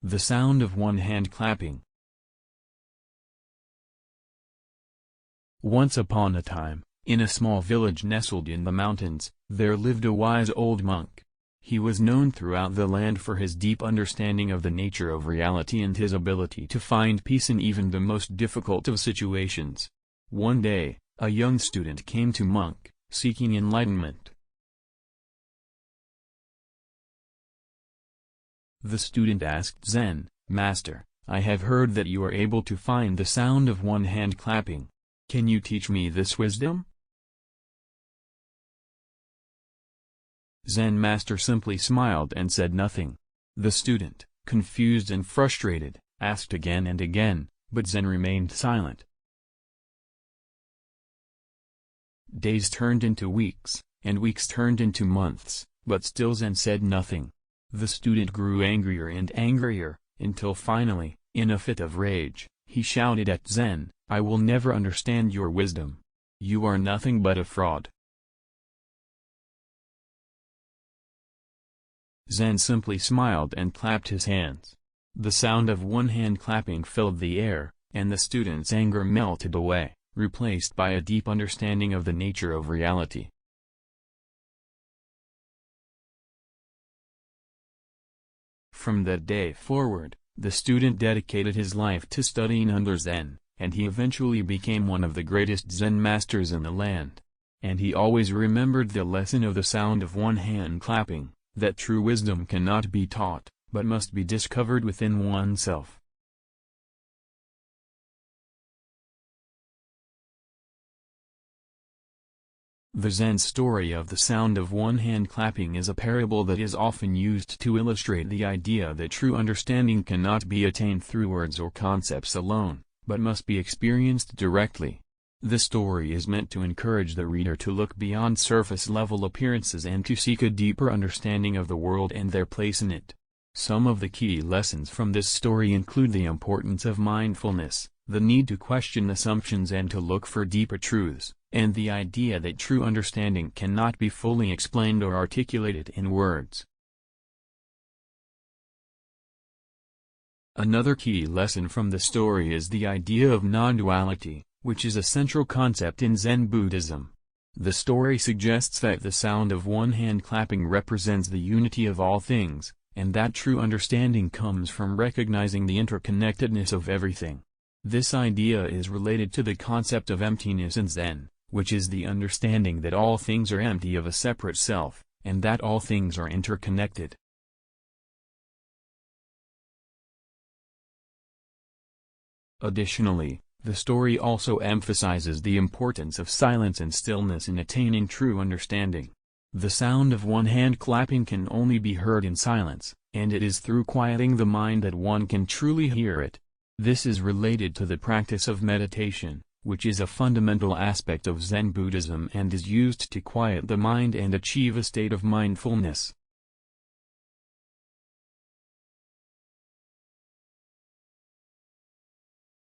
The sound of one hand clapping. Once upon a time, in a small village nestled in the mountains, there lived a wise old monk. He was known throughout the land for his deep understanding of the nature of reality and his ability to find peace in even the most difficult of situations. One day, a young student came to monk, seeking enlightenment. The student asked Zen, "Master, I have heard that you are able to find the sound of one hand clapping. Can you teach me this wisdom?" Zen master simply smiled and said nothing. The student, confused and frustrated, asked again and again, but Zen remained silent. Days turned into weeks, and weeks turned into months, but still Zen said nothing. The student grew angrier and angrier, until finally, in a fit of rage, he shouted at Zen, "I will never understand your wisdom. You are nothing but a fraud." Zen simply smiled and clapped his hands. The sound of one hand clapping filled the air, and the student's anger melted away, replaced by a deep understanding of the nature of reality. From that day forward, the student dedicated his life to studying under Zen, and he eventually became one of the greatest Zen masters in the land. And he always remembered the lesson of the sound of one hand clapping, that true wisdom cannot be taught, but must be discovered within oneself. The Zen story of the sound of one hand clapping is a parable that is often used to illustrate the idea that true understanding cannot be attained through words or concepts alone, but must be experienced directly. The story is meant to encourage the reader to look beyond surface-level appearances and to seek a deeper understanding of the world and their place in it. Some of the key lessons from this story include the importance of mindfulness, the need to question assumptions and to look for deeper truths, and the idea that true understanding cannot be fully explained or articulated in words. Another key lesson from the story is the idea of non-duality, which is a central concept in Zen Buddhism. The story suggests that the sound of one hand clapping represents the unity of all things, and that true understanding comes from recognizing the interconnectedness of everything. This idea is related to the concept of emptiness in Zen, which is the understanding that all things are empty of a separate self, and that all things are interconnected. Additionally, the story also emphasizes the importance of silence and stillness in attaining true understanding. The sound of one hand clapping can only be heard in silence, and it is through quieting the mind that one can truly hear it. This is related to the practice of meditation, which is a fundamental aspect of Zen Buddhism and is used to quiet the mind and achieve a state of mindfulness.